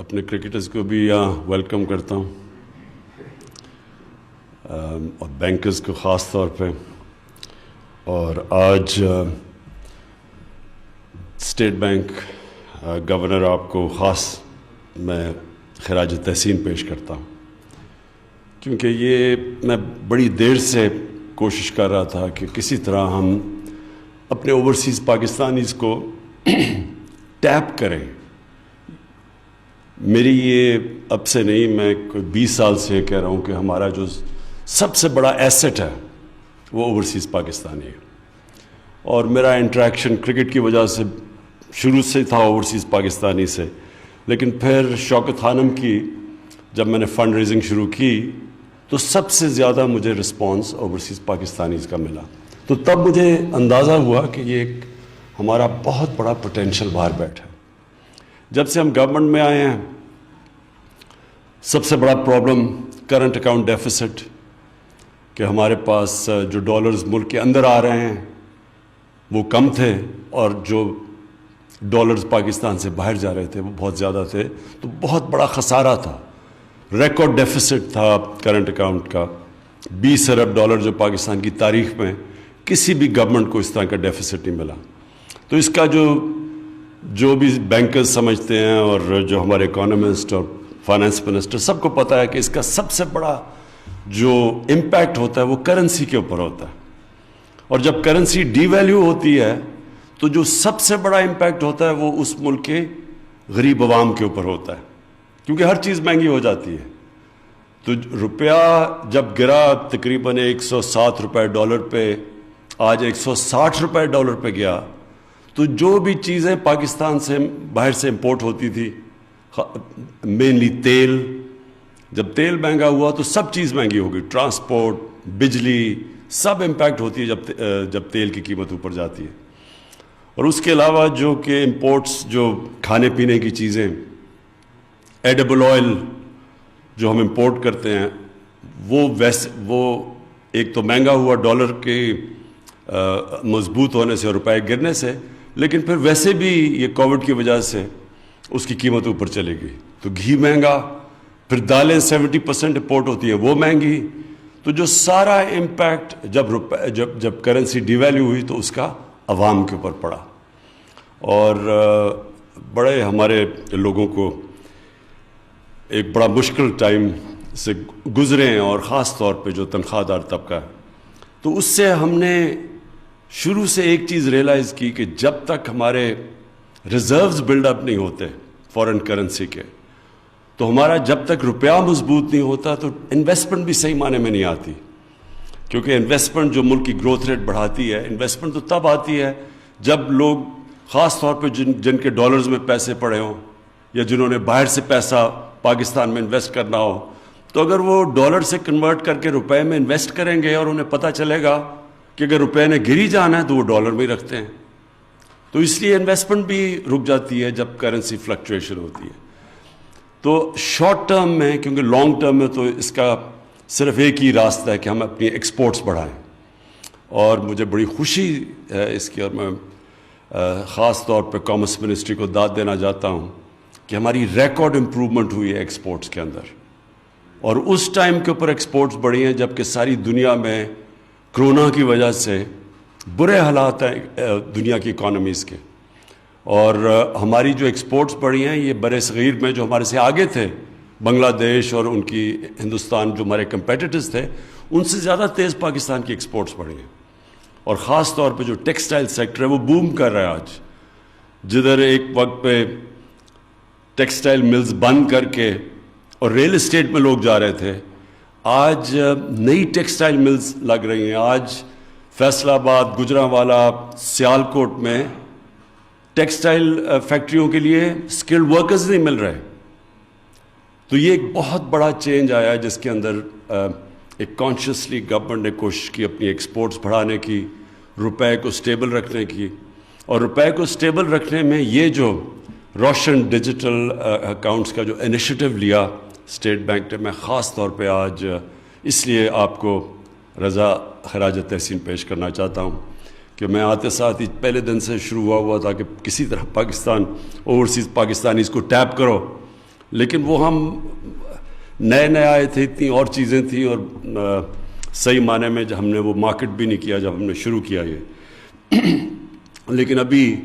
اپنے کرکٹرز کو بھی یہاں ویلکم کرتا ہوں اور بینکرز کو خاص طور پہ. اور آج اسٹیٹ بینک گورنر آپ کو خاص میں خراج تحسین پیش کرتا ہوں، کیونکہ یہ میں بڑی دیر سے کوشش کر رہا تھا کہ کسی طرح ہم اپنے اوورسیز پاکستانیز کو ٹیپ کریں. میری یہ اب سے نہیں، میں کوئی 20 سال سے کہہ رہا ہوں کہ ہمارا جو سب سے بڑا ایسٹ ہے وہ اوورسیز پاکستانی ہے. اور میرا انٹریکشن کرکٹ کی وجہ سے شروع سے تھا اوورسیز پاکستانی سے، لیکن پھر شوکت خانم کی جب میں نے فنڈ ریزنگ شروع کی تو سب سے زیادہ مجھے رسپانس اوورسیز پاکستانیز کا ملا. تو تب مجھے اندازہ ہوا کہ یہ ایک ہمارا بہت بڑا پوٹینشیل باہر بیٹھا ہے. جب سے ہم گورنمنٹ میں آئے ہیں سب سے بڑا پرابلم کرنٹ اکاؤنٹ ڈیفیسٹ، کہ ہمارے پاس جو ڈالرز ملک کے اندر آ رہے ہیں وہ کم تھے اور جو ڈالرز پاکستان سے باہر جا رہے تھے وہ بہت زیادہ تھے. تو بہت بڑا خسارہ تھا، ریکارڈ ڈیفیسٹ تھا کرنٹ اکاؤنٹ کا. 20 ارب ڈالر جو پاکستان کی تاریخ میں کسی بھی گورنمنٹ کو اس طرح کا ڈیفیسٹ نہیں ملا. تو اس کا جو بھی بینکرز سمجھتے ہیں اور جو ہمارے اکانومسٹ اور فائنانس منسٹر سب کو پتہ ہے کہ اس کا سب سے بڑا جو امپیکٹ ہوتا ہے وہ کرنسی کے اوپر ہوتا ہے. اور جب کرنسی ڈی ویلیو ہوتی ہے تو جو سب سے بڑا امپیکٹ ہوتا ہے وہ اس ملک کے غریب عوام کے اوپر ہوتا ہے، کیونکہ ہر چیز مہنگی ہو جاتی ہے. تو روپیہ جب گرا تقریباً 107 روپے ڈالر پہ، آج 160 روپے ڈالر پہ گیا، تو جو بھی چیزیں پاکستان سے باہر سے امپورٹ ہوتی تھی، مینلی تیل، جب تیل مہنگا ہوا تو سب چیز مہنگی ہو گئی. ٹرانسپورٹ، بجلی، سب امپیکٹ ہوتی ہے جب تیل کی قیمت اوپر جاتی ہے. اور اس کے علاوہ جو کہ امپورٹس، جو کھانے پینے کی چیزیں، ایڈیبل آئل جو ہم امپورٹ کرتے ہیں وہ ایک تو مہنگا ہوا ڈالر کے مضبوط ہونے سے اور روپے گرنے سے، لیکن پھر ویسے بھی یہ کووڈ کی وجہ سے اس کی قیمت اوپر چلے گئی. تو گھی مہنگا، پھر دالیں 70% امپورٹ ہوتی ہیں وہ مہنگی. تو جو سارا امپیکٹ جب کرنسی ڈی ویلیو ہوئی تو اس کا عوام کے اوپر پڑا. اور بڑے ہمارے لوگوں کو ایک بڑا مشکل ٹائم سے گزرے ہیں، اور خاص طور پہ جو تنخواہ دار طبقہ ہے. تو اس سے ہم نے شروع سے ایک چیز ریئلائز کی کہ جب تک ہمارے ریزروز بلڈ اپ نہیں ہوتے فارن کرنسی کے، تو ہمارا جب تک روپیہ مضبوط نہیں ہوتا تو انویسٹمنٹ بھی صحیح معنی میں نہیں آتی. کیونکہ انویسٹمنٹ جو ملک کی گروتھ ریٹ بڑھاتی ہے، انویسٹمنٹ تو تب آتی ہے جب لوگ، خاص طور پہ جن کے ڈالرز میں پیسے پڑے ہوں یا جنہوں نے باہر سے پیسہ پاکستان میں انویسٹ کرنا ہو، تو اگر وہ ڈالر سے کنورٹ کر کے روپے میں انویسٹ کریں گے اور انہیں پتہ چلے گا کہ اگر روپے نے گری جانا ہے تو وہ ڈالر میں ہی رکھتے ہیں. تو اس لیے انویسٹمنٹ بھی رک جاتی ہے جب کرنسی فلکچویشن ہوتی ہے. تو شارٹ ٹرم میں، کیونکہ لانگ ٹرم میں تو اس کا صرف ایک ہی راستہ ہے کہ ہم اپنی ایکسپورٹس بڑھائیں. اور مجھے بڑی خوشی ہے اس کی، اور میں خاص طور پہ کامرس منسٹری کو داد دینا چاہتا ہوں کہ ہماری ریکارڈ امپرومنٹ ہوئی ہے ایکسپورٹس کے اندر. اور اس ٹائم کے اوپر ایکسپورٹس بڑھی ہیں جب کہ ساری دنیا میں کرونا کی وجہ سے برے حالات ہیں دنیا کی اکانومیز کے. اور ہماری جو ایکسپورٹس بڑھی ہیں یہ برِ صغیر میں جو ہمارے سے آگے تھے، بنگلہ دیش اور ان کی ہندوستان جو ہمارے کمپیٹیٹرز تھے، ان سے زیادہ تیز پاکستان کی ایکسپورٹس بڑھی ہیں. اور خاص طور پہ جو ٹیکسٹائل سیکٹر ہے وہ بوم کر رہا ہے آج. جدھر ایک وقت پہ ٹیکسٹائل ملز بند کر کے اور ریل اسٹیٹ میں لوگ جا رہے تھے، آج نئی ٹیکسٹائل ملز لگ رہی ہیں. آج فیصل آباد، گجرانوالہ، سیالکوٹ میں ٹیکسٹائل فیکٹریوں کے لیے اسکلڈ ورکرز نہیں مل رہے. تو یہ ایک بہت بڑا چینج آیا ہے جس کے اندر ایک کانشیسلی گورنمنٹ نے کوشش کی اپنی ایکسپورٹس بڑھانے کی، روپے کو سٹیبل رکھنے کی. اور روپے کو سٹیبل رکھنے میں یہ جو روشن ڈیجیٹل اکاؤنٹس کا جو انیشیٹو لیا اسٹیٹ بینک نے، میں خاص طور پہ آج اس لیے آپ کو رضا خراج تحسین پیش کرنا چاہتا ہوں کہ میں آتے ساتھ ہی پہلے دن سے شروع ہوا تھا کہ کسی طرح پاکستان اوورسیز پاکستانیز کو ٹیپ کرو. لیکن وہ ہم نئے آئے تھے, اتنی اور چیزیں تھیں, اور صحیح معنی میں ہم نے وہ مارکیٹ بھی نہیں کیا جب ہم نے شروع کیا یہ. لیکن ابھی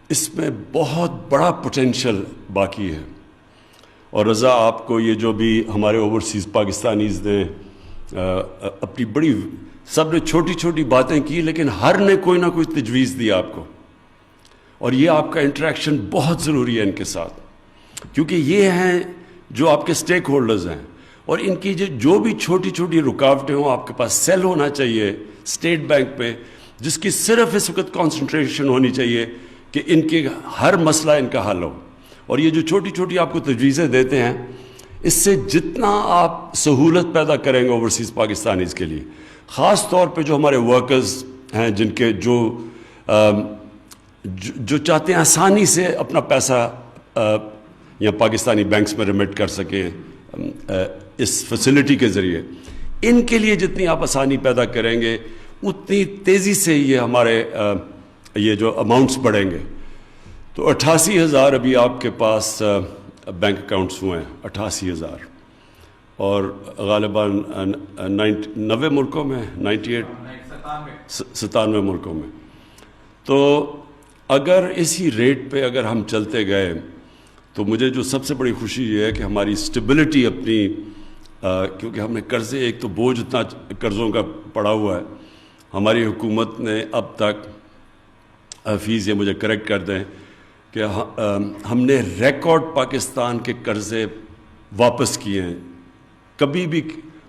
اس میں بہت بڑا پوٹینشل باقی ہے. اور رضا, آپ کو یہ جو بھی ہمارے اوورسیز پاکستانیز نے اپنی بڑی, سب نے چھوٹی چھوٹی باتیں کی, لیکن ہر نے کوئی نہ کوئی تجویز دی آپ کو, اور یہ آپ کا انٹریکشن بہت ضروری ہے ان کے ساتھ, کیونکہ یہ ہیں جو آپ کے سٹیک ہولڈرز ہیں, اور ان کی جو بھی چھوٹی چھوٹی رکاوٹیں ہوں, آپ کے پاس سیل ہونا چاہیے اسٹیٹ بینک پہ, جس کی صرف اس وقت کانسنٹریشن ہونی چاہیے کہ ان کے ہر مسئلہ ان کا حل ہو. اور یہ جو چھوٹی چھوٹی آپ کو تجویزیں دیتے ہیں, اس سے جتنا آپ سہولت پیدا کریں گے اوورسیز پاکستانیز کے لیے, خاص طور پہ جو ہمارے ورکرز ہیں, جن کے جو چاہتے ہیں آسانی سے اپنا پیسہ یا پاکستانی بینکس میں ریمٹ کر سکیں اس فیسلٹی کے ذریعے, ان کے لیے جتنی آپ آسانی پیدا کریں گے اتنی تیزی سے یہ ہمارے یہ جو اماؤنٹس بڑھیں گے. تو 88,000 ابھی آپ کے پاس بینک اکاؤنٹس ہوئے ہیں, 88,000, اور غالباً 90 ملکوں میں, 97 ملکوں میں. تو اگر اسی ریٹ پہ اگر ہم چلتے گئے تو مجھے جو سب سے بڑی خوشی یہ ہے کہ ہماری اسٹیبلٹی اپنی, کیونکہ ہم نے قرضے, ایک تو بوجھ اتنا قرضوں کا پڑا ہوا ہے, ہماری حکومت نے اب تک, حفیظ یہ مجھے کریکٹ کر دیں, کہ ہم نے ریکارڈ پاکستان کے قرضے واپس کیے ہیں. کبھی بھی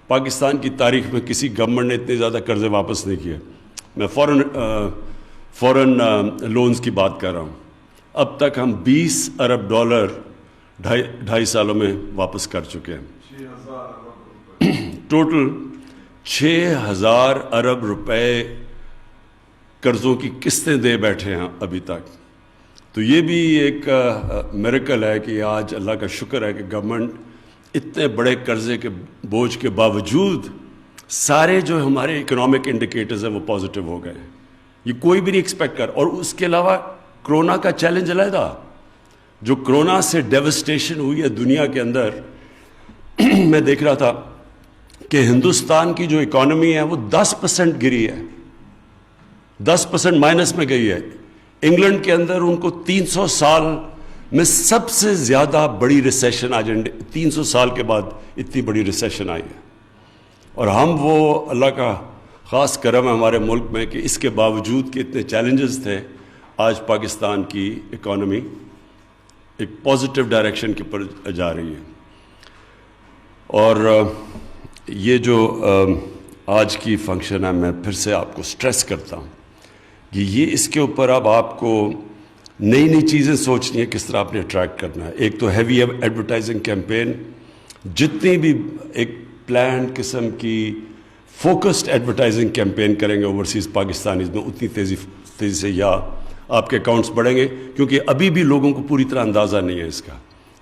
پاکستان کی تاریخ میں کسی گورنمنٹ نے اتنے زیادہ قرضے واپس نہیں کیے. میں فورن لونز کی بات کر رہا ہوں. اب تک ہم $20 ارب 2.5 سالوں میں واپس کر چکے ہیں. ٹوٹل 6,000 ارب روپے قرضوں کی قسطیں دے بیٹھے ہیں ابھی تک. تو یہ بھی ایک میریکل ہے کہ آج اللہ کا شکر ہے کہ گورنمنٹ اتنے بڑے قرضے کے بوجھ کے باوجود سارے جو ہمارے اکنامک انڈیکیٹرز ہیں وہ پازیٹیو ہو گئے. یہ کوئی بھی نہیں ایکسپیکٹ کر. اور اس کے علاوہ کرونا کا چیلنج علیحدہ, جو کرونا سے ڈیوسٹیشن ہوئی ہے دنیا کے اندر. میں دیکھ رہا تھا کہ ہندوستان کی جو اکانومی ہے وہ 10% گری ہے, 10% مائنس میں گئی ہے. انگلینڈ کے اندر ان کو 300 سال میں سب سے زیادہ بڑی ریسیشن, آج 300 سال کے بعد اتنی بڑی ریسیشن آئی ہے. اور ہم وہ, اللہ کا خاص کرم ہے ہمارے ملک میں کہ اس کے باوجود کہ اتنے چیلنجز تھے, آج پاکستان کی اکانومی ایک پازیٹیو ڈائریکشن کے پر جا رہی ہے. اور یہ جو آج کی فنکشن ہے, میں پھر سے آپ کو سٹریس کرتا ہوں کہ یہ اس کے اوپر اب آپ کو نئی چیزیں سوچنی ہے, کس طرح آپ نے اٹریکٹ کرنا ہے. ایک تو ہیوی ایڈورٹائزنگ کیمپین, جتنی بھی ایک پلان قسم کی فوکسڈ ایڈورٹائزنگ کیمپین کریں گے اوورسیز پاکستانیز میں, اتنی تیزی سے یا آپ کے اکاؤنٹس بڑھیں گے. کیونکہ ابھی بھی لوگوں کو پوری طرح اندازہ نہیں ہے اس کا.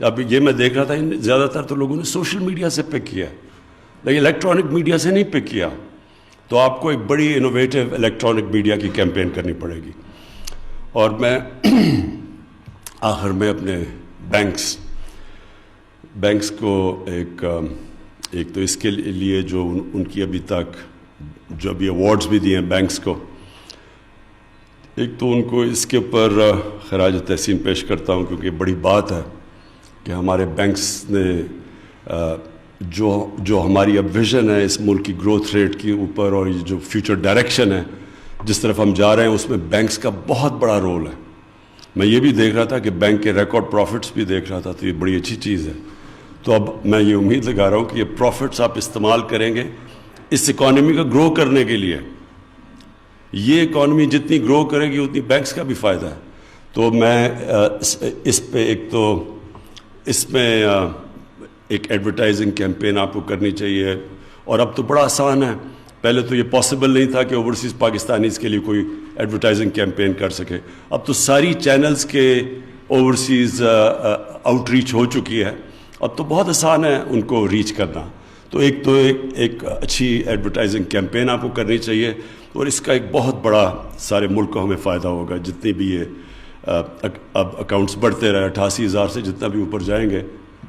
اب یہ میں دیکھ رہا تھا, زیادہ تر تو لوگوں نے سوشل میڈیا سے پک کیا ہے, لیکن الیکٹرانک میڈیا سے نہیں پک کیا. تو آپ کو ایک بڑی انوویٹیو الیکٹرانک میڈیا کی کیمپین کرنی پڑے گی. اور میں آخر میں اپنے بینکس کو ایک تو اس کے لیے جو ان کی ابھی تک جو ابھی ایوارڈز بھی دیے ہیں بینکس کو, ایک تو ان کو اس کے اوپر خراج تحسین پیش کرتا ہوں, کیونکہ بڑی بات ہے کہ ہمارے بینکس نے جو ہماری اب ویژن ہے اس ملک کی گروتھ ریٹ کے اوپر, اور یہ جو فیوچر ڈائریکشن ہے جس طرف ہم جا رہے ہیں, اس میں بینکس کا بہت بڑا رول ہے. میں یہ بھی دیکھ رہا تھا کہ بینک کے ریکارڈ پروفٹس بھی دیکھ رہا تھا, تو یہ بڑی اچھی چیز ہے. تو اب میں یہ امید لگا رہا ہوں کہ یہ پروفٹس آپ استعمال کریں گے اس اکانومی کا گرو کرنے کے لیے. یہ اکانومی جتنی گرو کرے گی اتنی بینکس کا بھی فائدہ ہے. تو میں اس پہ اس میں ایک ایڈورٹائزنگ کیمپین آپ کو کرنی چاہیے. اور اب تو بڑا آسان ہے, پہلے تو یہ پاسبل نہیں تھا کہ اوورسیز پاکستانیز کے لیے کوئی ایڈورٹائزنگ کیمپین کر سکے. اب تو ساری چینلز کے اوورسیز آؤٹ ریچ ہو چکی ہے, اب تو بہت آسان ہے ان کو ریچ کرنا. تو ایک اچھی ایڈورٹائزنگ کیمپین آپ کو کرنی چاہیے, اور اس کا ایک بہت بڑا سارے ملک کو ہمیں فائدہ ہوگا. جتنی بھی یہ اب اکاؤنٹس بڑھتے رہے 88,000 سے جتنا بھی اوپر جائیں گے,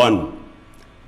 1,